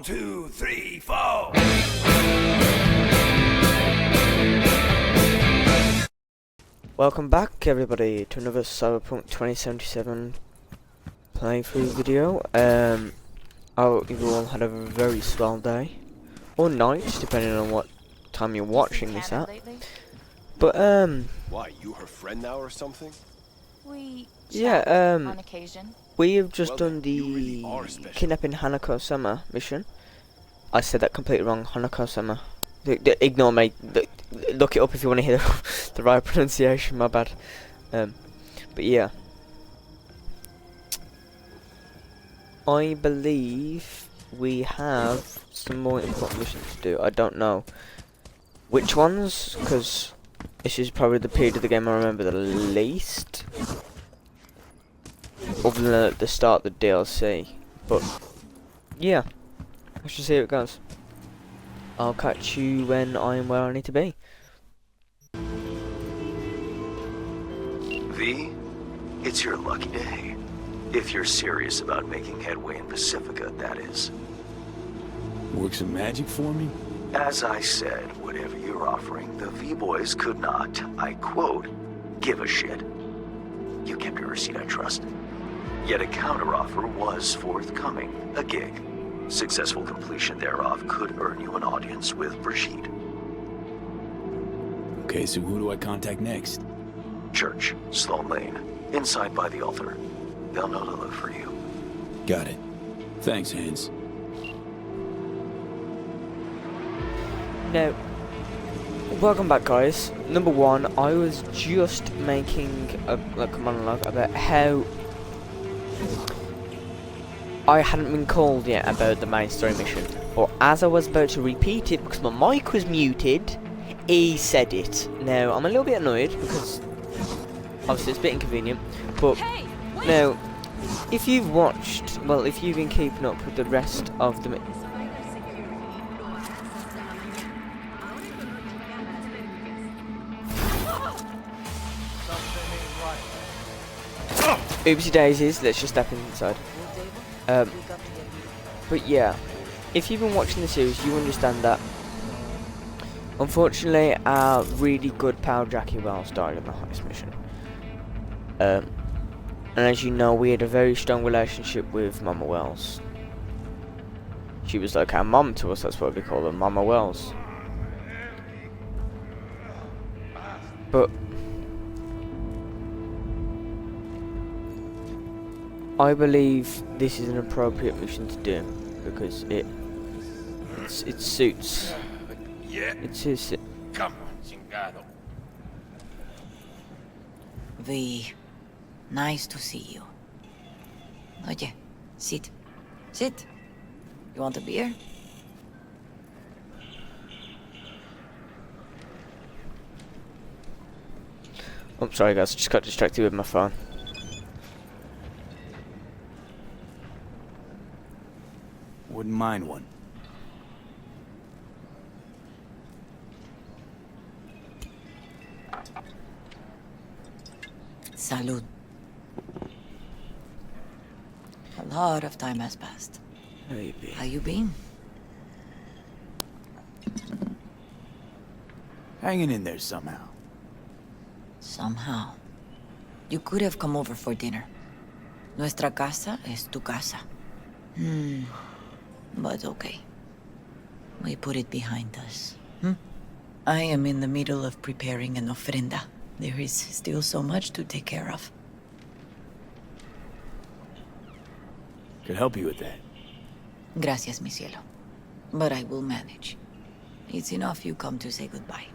1, 2, 3, 4. Welcome back, everybody, to another Cyberpunk 2077 playthrough video. I hope you all had a very swell day, or night, depending on what time you're watching this at. But Why, you her friend now or something? We yeah, chat on occasion. we have just Well, done then, you really the are special. kidnapping Hanako-sama mission. I said that completely wrong. Hanako-sama. Ignore me. Look it up if you want to hear the right pronunciation. My bad. But yeah, I believe we have some more important missions to do. I don't know which ones, because this is probably the period of the game I remember the least, other than at the start of the DLC. But yeah, let's just see how it goes. I'll catch you when I'm where I need to be. V, it's your lucky day. If you're serious about making headway in Pacifica, that is. Work some magic for me? As I said, whatever you're offering, the V-Boys could not, I quote, give a shit. You kept your receipt, I trust. Yet a counteroffer was forthcoming, a gig. Successful completion thereof could earn you an audience with Brigitte. Okay, so who do I contact next? Church, Sloan Lane, inside by the altar. They'll know to look for you. Got it. Thanks, Hans. Now, welcome back, guys. Number one, I was just making a monologue about how I hadn't been called yet about the main story mission, or as I was about to repeat it because my mic was muted, he said it. Now, I'm a little bit annoyed because obviously it's a bit inconvenient, but now, if you've watched, well, if you've been keeping up with the rest of the oopsie daisies, let's just step inside. But yeah, if you've been watching the series, you understand that unfortunately our really good pal Jackie Wells died in the heist mission. And as you know, we had a very strong relationship with Mama Wells. She was like our mum to us, that's what we call her, Mama Wells. But I believe this is an appropriate mission to do because it suits. Yeah, It suits it. come on, chingado. V, nice to see you. Oye, sit. Sit. You want a beer? I'm sorry guys, I just got distracted with my phone. Wouldn't mind one. Salud. A lot of time has passed. Maybe. How you been? Hanging in there somehow. Somehow. You could have come over for dinner. Nuestra casa es tu casa. But okay. We put it behind us. I am in the middle of preparing an ofrenda. There is still so much to take care of. Could help you with that. Gracias, mi cielo. But I will manage. It's enough you come to say goodbye.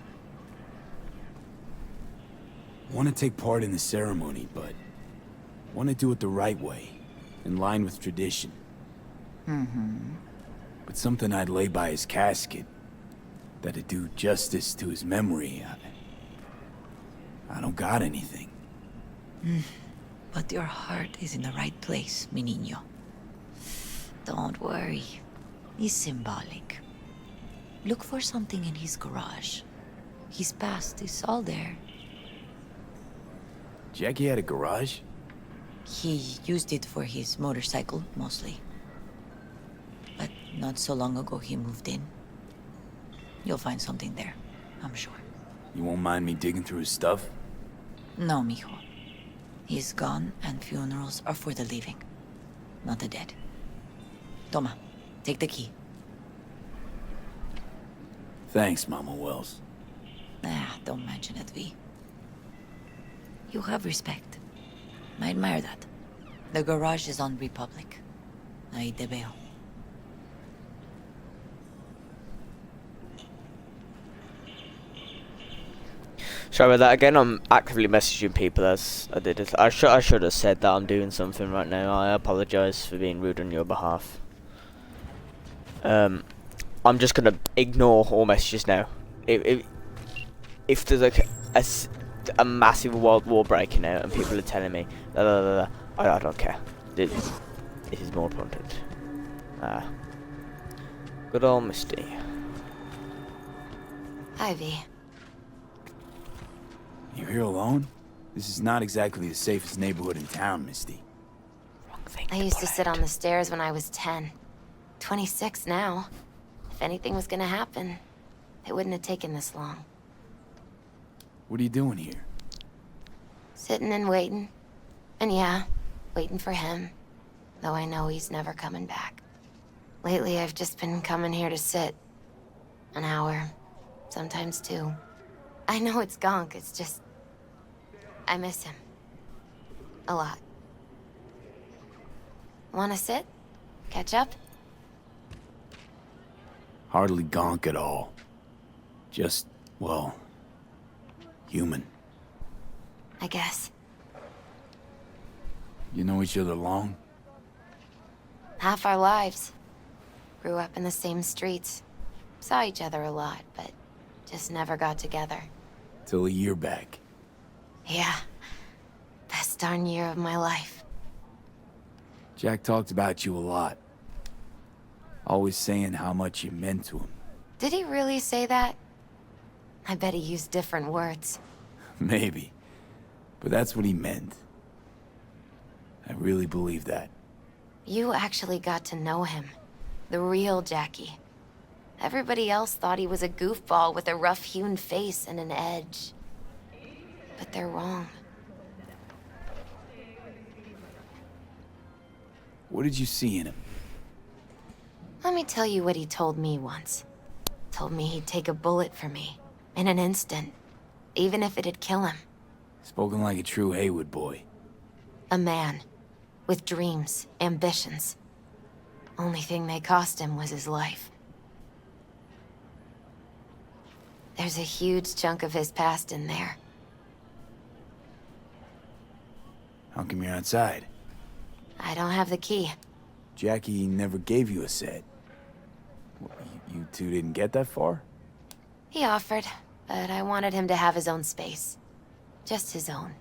Want to take part in the ceremony, but want to do it the right way, in line with tradition. But something I'd lay by his casket, that'd do justice to his memory. I don't got anything. But your heart is in the right place, mi niño. Don't worry. It's symbolic. Look for something in his garage. His past is all there. Jackie had a garage? He used it for his motorcycle, mostly. But Not so long ago he moved in. You'll find something there, I'm sure. You won't mind me digging through his stuff? No, mijo. He's gone, and funerals are for the living, not the dead. Toma, take the key. Thanks, Mama Wells. Don't mention it, V. You have respect. I admire that. The garage is on Republic. Ahí te veo. Sorry about that again. I'm actively messaging people as I did it. I should have said that I'm doing something right now. I apologise for being rude on your behalf. I'm just gonna ignore all messages now. If there's like a massive world war breaking out and people are telling me I don't care. This is more important. Good old Misty. Hi, V. You're here alone? This is not exactly the safest neighborhood in town, Misty. Wrong thing I used to sit on the stairs when I was 10. 26 now. If anything was gonna happen, it wouldn't have taken this long. What are you doing here? Sitting and waiting. And yeah, waiting for him. Though I know he's never coming back. Lately, I've just been coming here to sit. An hour. Sometimes 2. I know it's gonk, it's just... I miss him. A lot. Wanna sit? Catch up? Hardly gonk at all. Just, well, human. I guess. You know each other long? Half our lives. Grew up in the same streets. Saw each other a lot, but just never got together. Till a year back. Yeah. Best darn year of my life. Jack talked about you a lot. Always saying how much you meant to him. Did he really say that? I bet he used different words. Maybe. But that's what he meant. I really believe that. You actually got to know him. The real Jackie. Everybody else thought he was a goofball with a rough-hewn face and an edge. But they're wrong. What did you see in him? Let me tell you what he told me once. Told me he'd take a bullet for me. In an instant. Even if it'd kill him. Spoken like a true Haywood boy. A man. With dreams, ambitions. Only thing they cost him was his life. There's a huge chunk of his past in there. How come you're outside? I don't have the key. Jackie never gave you a set. What, you two didn't get that far? He offered, but I wanted him to have his own space. Just his own.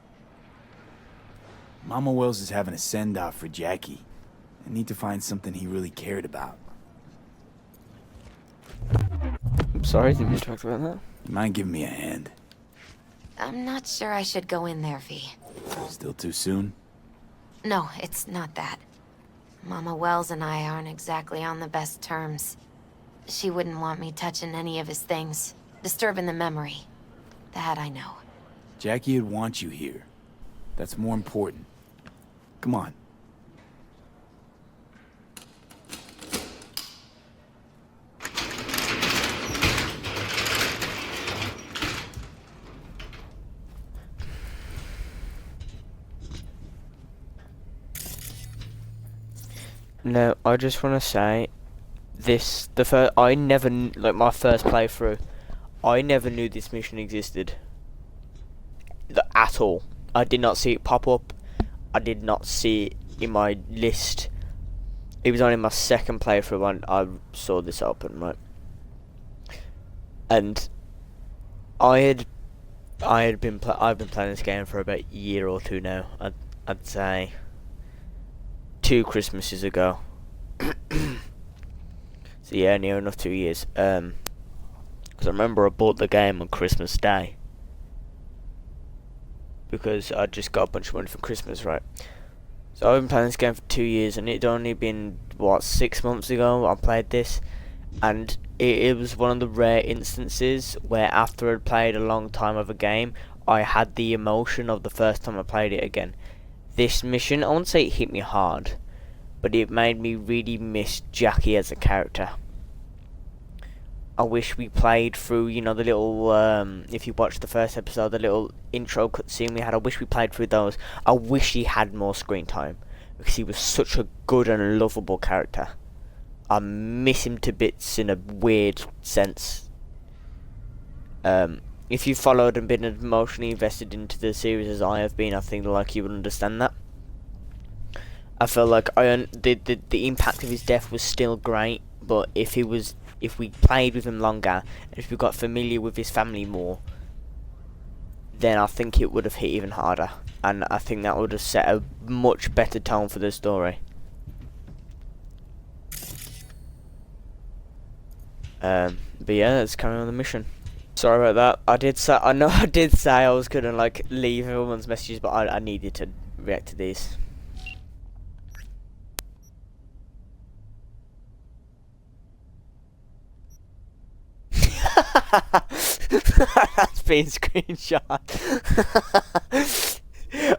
Mama Wells is having a send-off for Jackie. I need to find something he really cared about. I'm sorry, didn't mean to talk about that. You mind giving me a hand? I'm not sure I should go in there, V. Still too soon? No, it's not that. Mama Wells and I aren't exactly on the best terms. She wouldn't want me touching any of his things, disturbing the memory. That I know. Jackie would want you here. That's more important. Come on. No, I just want to say, I never, like my first playthrough, I never knew this mission existed. At all. I did not see it pop up. I did not see it in my list. It was only my second playthrough when I saw this open, right? And I've been playing this game for about a year or 2 now. I'd say 2 Christmases ago. So yeah, near enough 2 years. Because I remember I bought the game on Christmas Day. Because I just got a bunch of money for Christmas, right? So I've been playing this game for 2 years, and it'd only been, what, 6 months ago I played this, and it was one of the rare instances where after I'd played a long time of a game, I had the emotion of the first time I played it again. This mission, I won't say it hit me hard, but it made me really miss Jackie as a character. I wish we played through, you know, the little, if you watched the first episode, the little intro cutscene we had, I wish we played through those. I wish he had more screen time, because he was such a good and lovable character. I miss him to bits in a weird sense. If you followed and been emotionally invested into the series as I have been, I think like you would understand that. I feel like the impact of his death was still great, but if we played with him longer, and if we got familiar with his family more, then I think it would have hit even harder, and I think that would have set a much better tone for the story. But yeah, let's carry on the mission. Sorry about that. I know I did say I was gonna like leave everyone's messages, but I needed to react to these. That's been screenshot.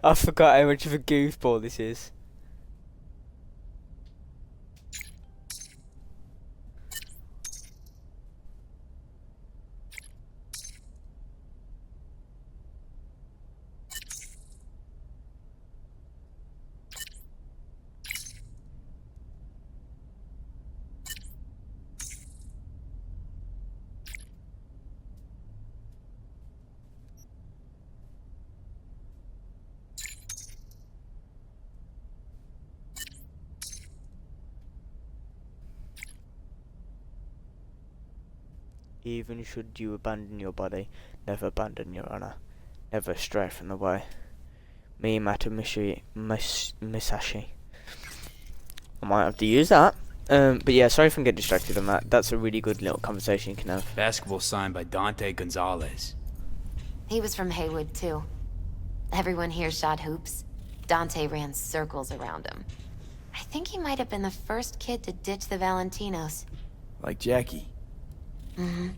I forgot how much of a goofball this is. Even should you abandon your body, never abandon your honor. Never stray from the way. Me Mata Misashi. I might have to use that. But yeah, sorry if I get distracted on that. That's a really good little conversation you can have. Basketball signed by Dante Gonzalez. He was from Haywood, too. Everyone here shot hoops. Dante ran circles around him. I think he might have been the first kid to ditch the Valentinos. Like Jackie. Mm-hmm.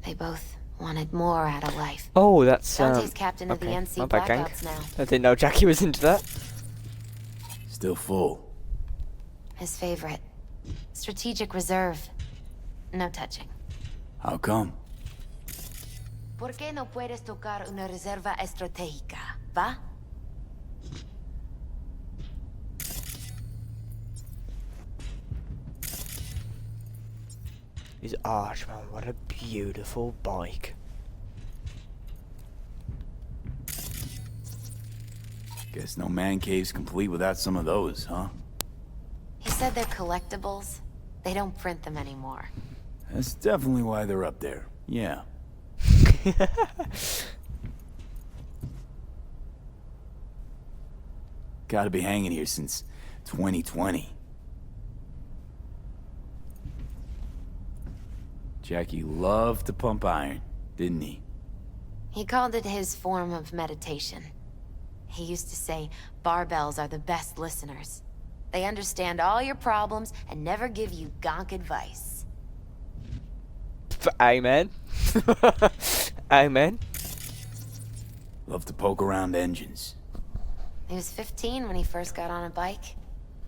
They both wanted more out of life. Oh, that's Dante's captain of the okay. NC My bad, gang. Blackouts now. I didn't know Jackie was into that. Still full. His favorite. Strategic reserve. No touching. How come? ¿Por qué no puedes tocar una reserva estratégica, va? His Archman, what a beautiful bike. Guess no man cave's complete without some of those, huh? He said they're collectibles. They don't print them anymore. That's definitely why they're up there. Yeah. Gotta be hanging here since 2020. Jackie loved to pump iron, didn't he? He called it his form of meditation. He used to say, barbells are the best listeners. They understand all your problems and never give you gonk advice. Amen. Amen. Love to poke around engines. He was 15 when he first got on a bike.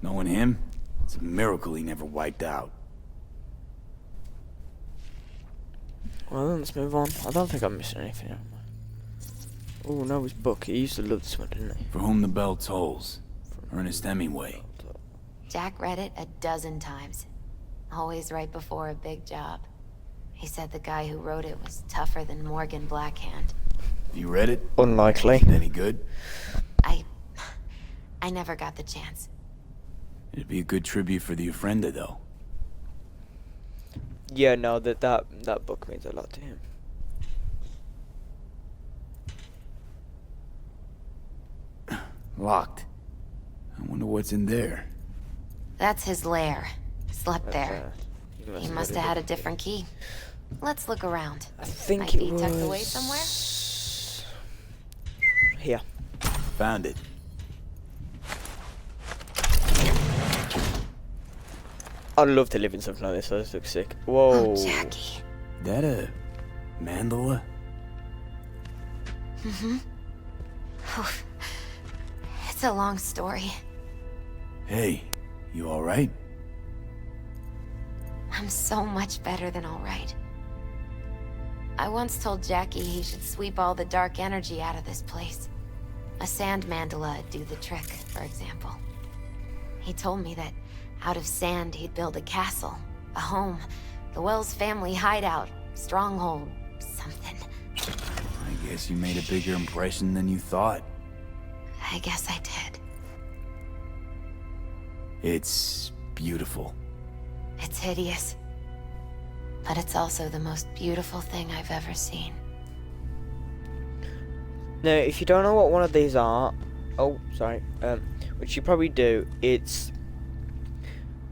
Knowing him, it's a miracle he never wiped out. Well, then let's move on. I don't think I'm missing anything. Oh, no, his book. He used to love this one, didn't he? For Whom the Bell Tolls. Ernest Hemingway. Jack read it a dozen times. Always right before a big job. He said the guy who wrote it was tougher than Morgan Blackhand. You read it? Unlikely. Any good? I never got the chance. It'd be a good tribute for the Ofrenda, though. Yeah, no, that book means a lot to him. Locked. I wonder what's in there. That's his lair. Slept there. He must have had a it. different key. Let's look around. I think Might it be was tucked away somewhere. Here. Found it. I'd love to live in something like this. This looks sick. Whoa. Oh, Jackie. That a mandala? It's a long story. Hey, you alright? I'm so much better than alright. I once told Jackie he should sweep all the dark energy out of this place. A sand mandala would do the trick, for example. He told me that out of sand he'd build a castle, a home, the Wells family hideout, stronghold, something. I guess you made a bigger impression than you thought. I guess I did. It's beautiful. It's hideous. But it's also the most beautiful thing I've ever seen. Now, if you don't know what one of these are, which you probably do,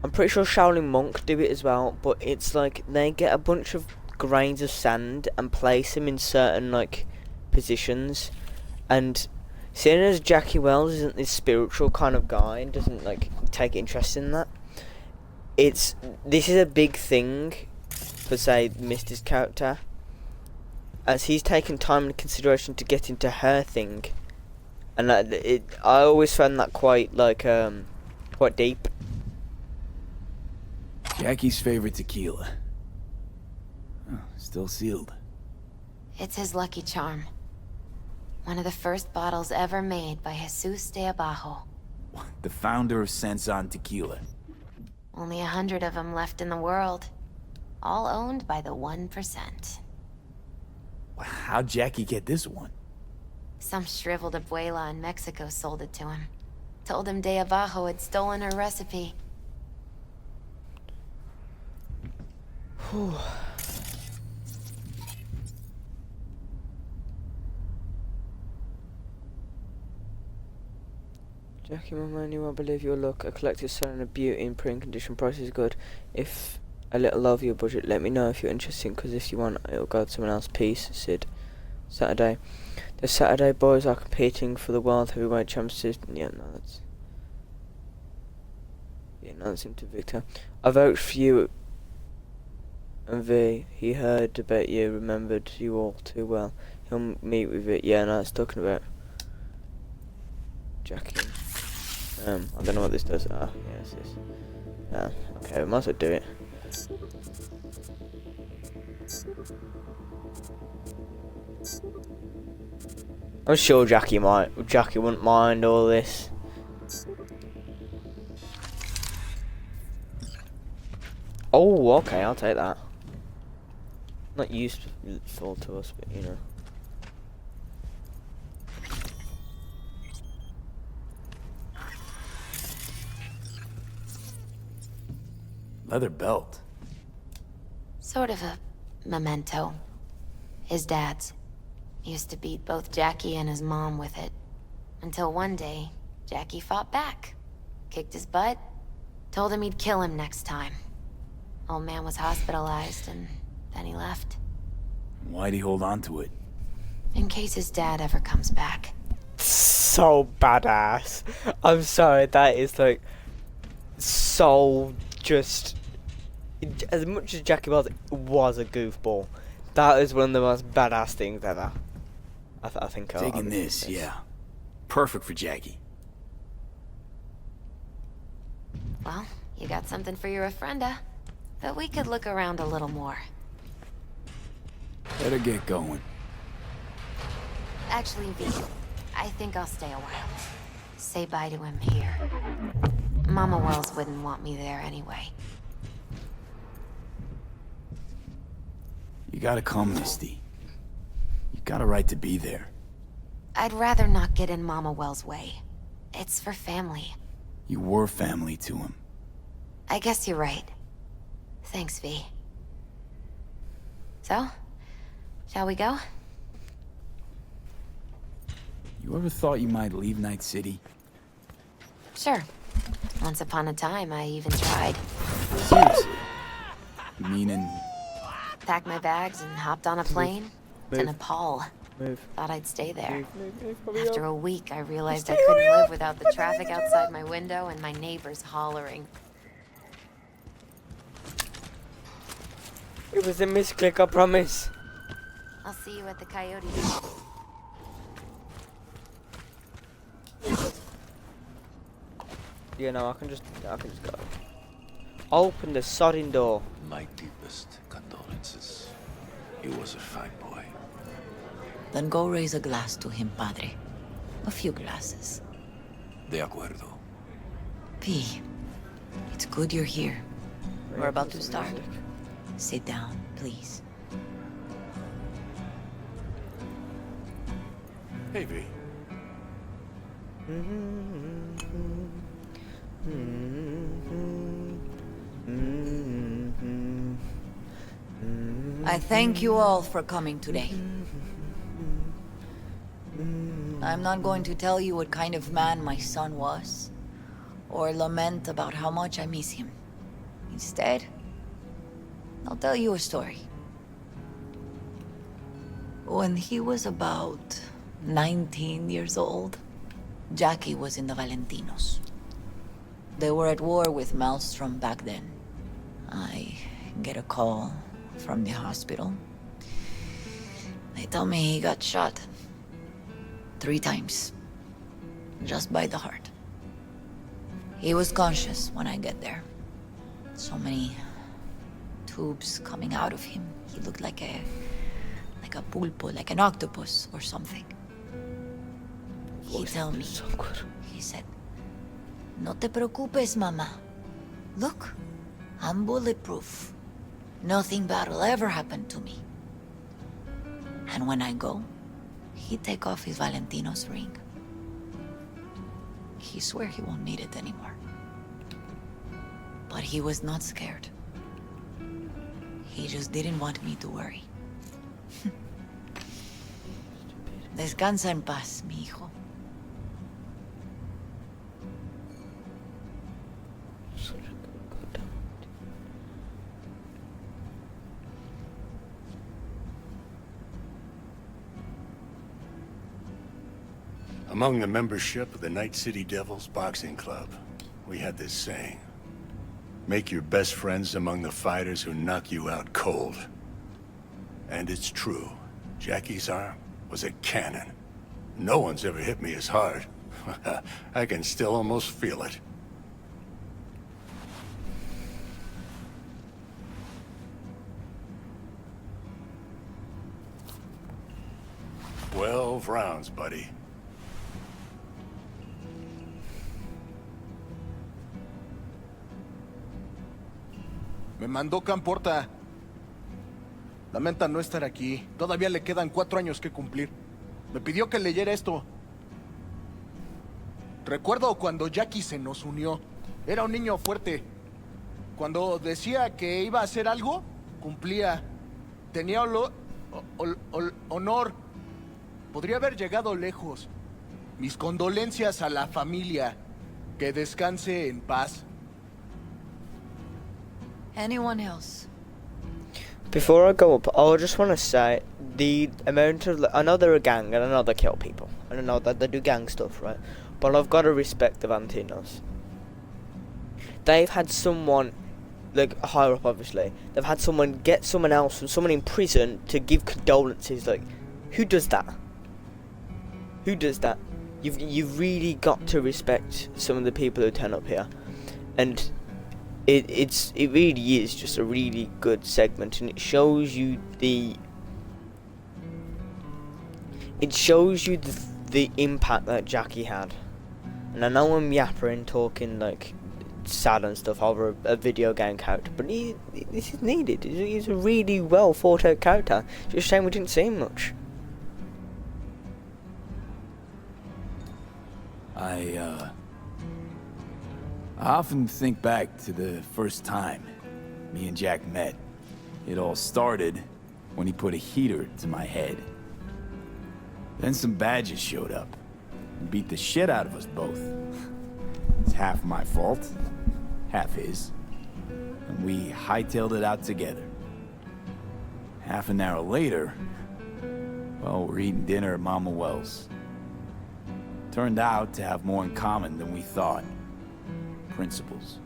I'm pretty sure Shaolin Monk do it as well, but it's like they get a bunch of grains of sand and place them in certain like positions, and seeing as Jackie Wells isn't this spiritual kind of guy and doesn't like take interest in that, this is a big thing for say Mister's character, as he's taken time and consideration to get into her thing, and I always found that quite deep. Jackie's favorite tequila. Oh, still sealed. It's his lucky charm. One of the first bottles ever made by Jesus de Abajo. The founder of Sensan Tequila. Only 100 of them left in the world. All owned by the 1%. How'd Jackie get this one? Some shriveled abuela in Mexico sold it to him. Told him de Abajo had stolen her recipe. Whew. Jackie, my man, you won't believe your luck. A collector's selling a beauty in print condition. Price is good. If a little over your budget, let me know if you're interested, because if you want, it'll go to someone else. Peace, Sid. Saturday. The Saturday boys are competing for the World Heavyweight Championship. Yeah, that's him to Victor. I vote for you and V. He heard about you, remembered you all too well. He'll meet with it. Yeah, no, it's talking about Jackie. I don't know what this does. Ah, yes, this. Okay, we might as well do it. I'm sure Jackie wouldn't mind all this. Oh, okay, I'll take that. Not useful to us, but you know. Leather belt. Sort of a memento. His dad's. Used to beat both Jackie and his mom with it. Until one day, Jackie fought back. Kicked his butt. Told him he'd kill him next time. Old man was hospitalized, and then he left. Why'd he hold on to it? In case his dad ever comes back. So badass. I'm sorry, that is like so just. As much as Jackie was a goofball, that is one of the most badass things ever. I think. Taking this, yeah. Perfect for Jackie. Well, you got something for your ofrenda. But we could look around a little more. Better get going. Actually, V, I think I'll stay a while. Say bye to him here. Mama Wells wouldn't want me there anyway. You gotta come, Misty. You got a right to be there. I'd rather not get in Mama Wells' way. It's for family. You were family to him. I guess you're right. Thanks, V. So, shall we go? You ever thought you might leave Night City? Sure. Once upon a time, I even tried. Seriously? Meaning... Packed my bags and hopped on a plane to Nepal. Move. Thought I'd stay there. Move, After a week, I realized I couldn't live without the traffic outside my window and my neighbors hollering. It was a misclick, I promise. I'll see you at the Coyote. You know, I can just go. Open the sodding door. My deepest condolences. He was a fine boy. Then go raise a glass to him, Padre. A few glasses. De acuerdo. P, it's good you're here. We're about to start. Sit down, please. Hey, V. I thank you all for coming today. I'm not going to tell you what kind of man my son was, or lament about how much I miss him. Instead, I'll tell you a story. When he was about 19 years old, Jackie was in the Valentinos. They were at war with Maelstrom back then. I get a call from the hospital. They tell me he got shot 3 times, just by the heart. He was conscious when I get there. So many tubes coming out of him. He looked like a pulpo, like an octopus or something. He told me, he said, "No te preocupes, mama. Look, I'm bulletproof. Nothing bad will ever happen to me." And when I go, he'd take off his Valentino's ring. He swear he won't need it anymore. But he was not scared. He just didn't want me to worry. Descansa en paz, mi hijo. Among the membership of the Night City Devils Boxing Club, we had this saying. Make your best friends among the fighters who knock you out cold. And it's true. Jackie's arm was a cannon. No one's ever hit me as hard. I can still almost feel it. "12 rounds, buddy." Me mandó Camporta. Lamenta no estar aquí. Todavía le quedan 4 años que cumplir. Me pidió que leyera esto. Recuerdo cuando Jackie se nos unió. Era un niño fuerte. Cuando decía que iba a hacer algo, cumplía. Tenía honor. Podría haber llegado lejos. Mis condolencias a la familia. Que descanse en paz. Anyone else? Before I go up, I just want to say the amount of I know they're a gang and I know they kill people and I know that they do gang stuff, right? But I've got to respect the Valentinos. They've had someone, like higher up, obviously. They've had someone get someone else and someone in prison to give condolences. Like, who does that? Who does that? You've really got to respect some of the people who turn up here, and. It really is just a really good segment, and it shows you the impact that Jackie had. And I know I'm yappering, talking like sad and stuff over a video game character, but this is needed. He's a really well thought out character. It's just a shame we didn't see him much. I often think back to the first time me and Jack met. It all started when he put a heater to my head. Then some badges showed up and beat the shit out of us both. It's half my fault, half his. And we hightailed it out together. Half an hour later, well, we're eating dinner at Mama Wells. Turned out to have more in common than we thought. Principles.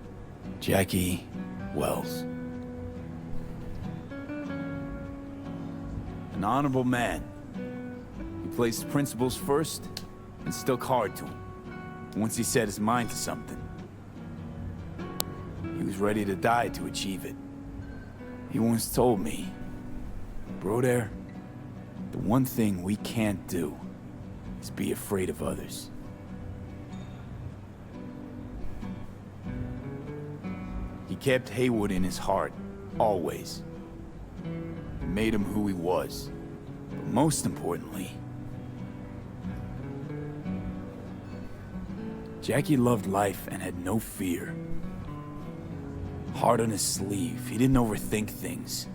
Jackie Wells. An honorable man. He placed principles first and stuck hard to them. Once he set his mind to something, he was ready to die to achieve it. He once told me, Broder, the one thing we can't do is be afraid of others. He kept Haywood in his heart, always. It made him who he was. But most importantly, Jackie loved life and had no fear. Heart on his sleeve, he didn't overthink things.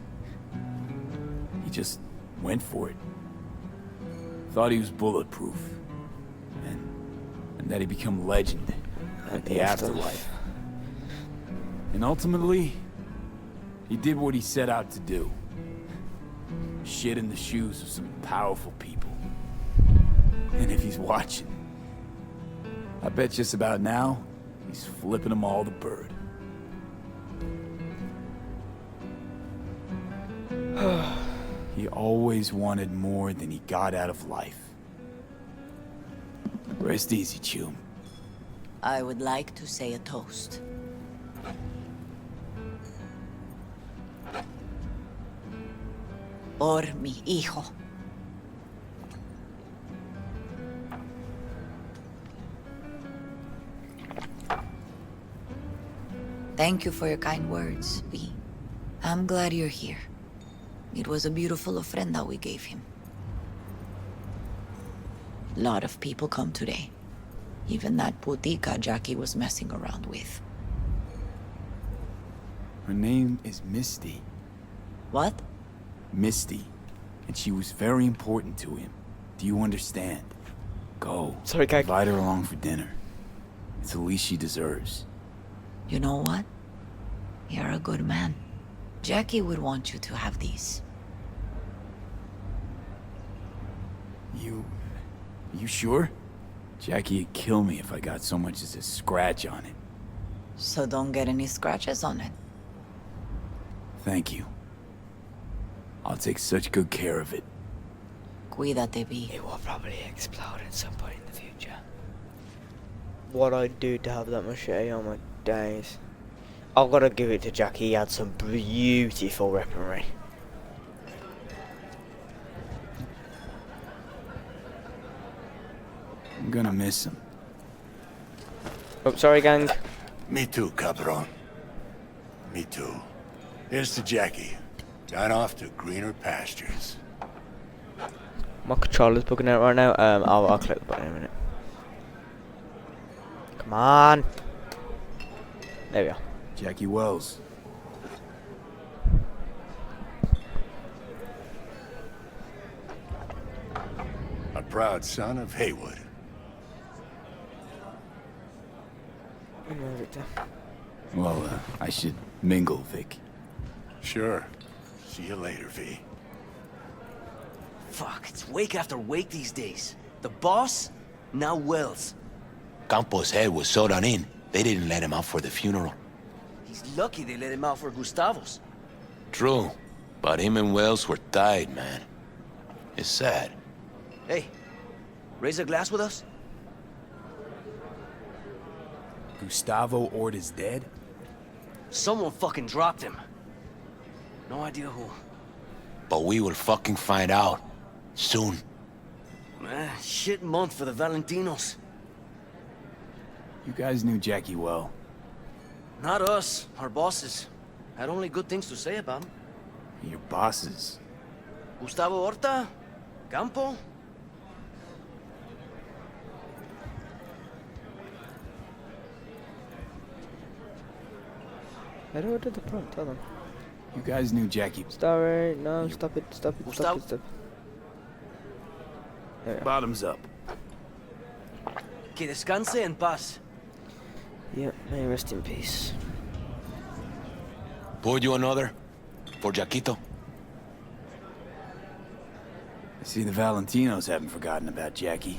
He just went for it. Thought he was bulletproof. And that he'd become legend at the afterlife. And ultimately, he did what he set out to do. Shit in the shoes of some powerful people. And if he's watching, I bet just about now, he's flipping them all the bird. He always wanted more than he got out of life. Rest easy, Chum. I would like to say a toast. Por mi hijo. Thank you for your kind words, V. I'm glad you're here. It was a beautiful ofrenda we gave him. A lot of people come today. Even that putica Jackie was messing around with. Her name is Misty. What? Misty. And she was very important to him. Do you understand? Go. Sorry, Gag. Invite her along for dinner. It's the least she deserves. You know what? You're a good man. Jackie would want you to have these. You sure? Jackie'd kill me if I got so much as a scratch on it. So don't get any scratches on it. Thank you. I'll take such good care of it. Cuídate, V. It will probably explode at some point in the future. What I'd do to have that machete on my days. I've got to give it to Jackie. He had some beautiful weaponry. I'm gonna miss him. Oh, sorry, gang. Me too, cabron. Me too. Here's to Jackie. Gone off to greener pastures. My controller's bugging out right now. I'll click the button in a minute. Come on. There we are. Jackie Wells. A proud son of Haywood. Well, I should mingle, Vic. Sure. See you later, V. Fuck, it's wake after wake these days. The boss, now Wells. Campos' head was sewed on in. They didn't let him out for the funeral. He's lucky they let him out for Gustavo's. True, but him and Wells were tied, man. It's sad. Hey, raise a glass with us? Gustavo Ord is dead? Someone fucking dropped him. No idea who. But we will fucking find out. Soon. Shit month for the Valentinos. You guys knew Jackie well. Not us, our bosses. Had only good things to say about him. Your bosses. Gustavo Horta? Campo? How do I do the prompt? Tell them. You guys knew Jackie. Sorry, no, stop it, stop it, stop it, stop it. There we are. Bottoms up. Que descanse en paz. Yep, may he rest in peace. Pour you another? For Jaquito? I see the Valentinos haven't forgotten about Jackie.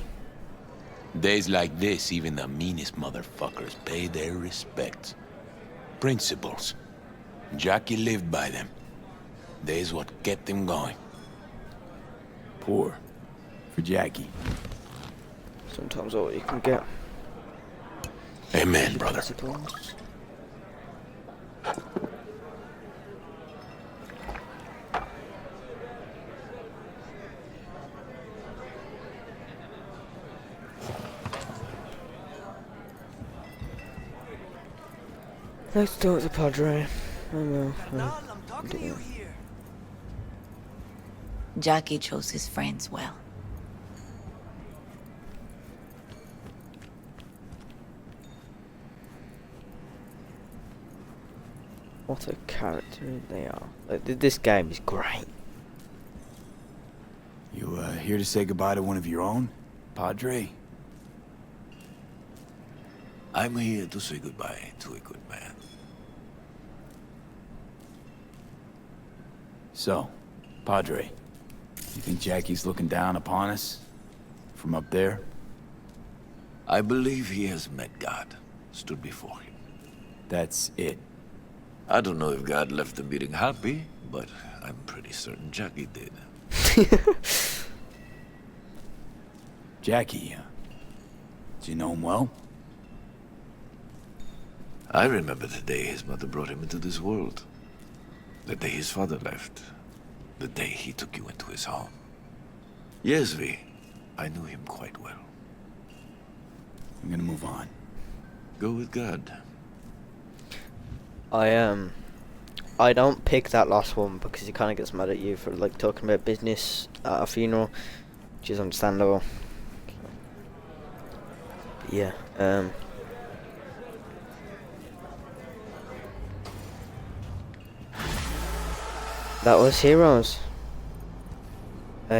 Days like this, even the meanest motherfuckers pay their respects. Principles. Jackie lived by them. They's what kept him going. Pour. For Jackie. Sometimes all you can get. Amen, brother. Classic ones. Let's talk to Padre. Jackie chose his friends well. What a character they are. This game is great. You, here to say goodbye to one of your own? Padre? I'm here to say goodbye to a good man. So, Padre, you think Jackie's looking down upon us? From up there? I believe he has met God, stood before him. That's it. I don't know if God left the meeting happy, but I'm pretty certain Jackie did. Jackie, do you know him well? I remember the day his mother brought him into this world. The day his father left. The day he took you into his home. Yes, V. I knew him quite well. I'm gonna move on. Go with God. I don't pick that last one because he kind of gets mad at you for like talking about business at a funeral, which is understandable. But yeah, that was Heroes. I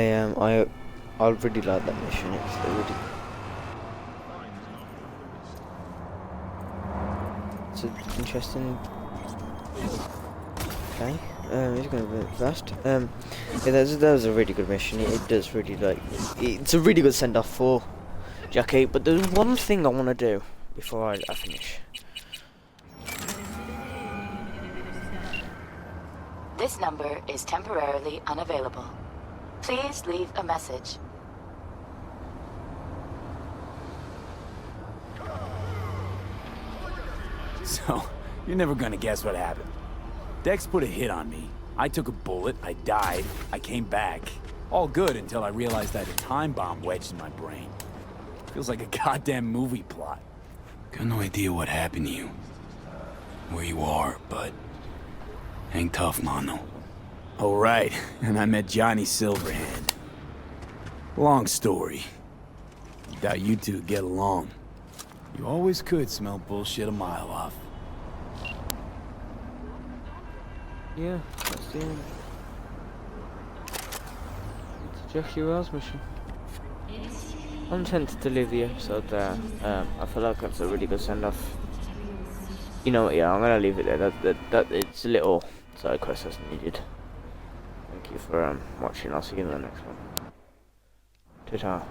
really like that mission. It's a really, it's an interesting. Okay, he's going a bit fast. Yeah, that was a really good mission. It does really it's a really good send off for Jackie. But there's one thing I want to do before I finish. This number is temporarily unavailable. Please leave a message. So, you're never gonna guess what happened. Dex put a hit on me. I took a bullet, I died, I came back. All good until I realized I had a time bomb wedged in my brain. Feels like a goddamn movie plot. Got no idea what happened to you. Where you are, but... hang tough, mano. Oh, right. And I met Johnny Silverhand. Long story. Doubt you two get along. You always could smell bullshit a mile off. Yeah, that's the end. It's a Jackie Wells mission. I'm tempted to leave the episode there. I feel like that's a really good send-off. You know what? Yeah, I'm gonna leave it there. That it's a little side quest as needed. Thank you for watching. I'll see you in the next one. Ta-ta.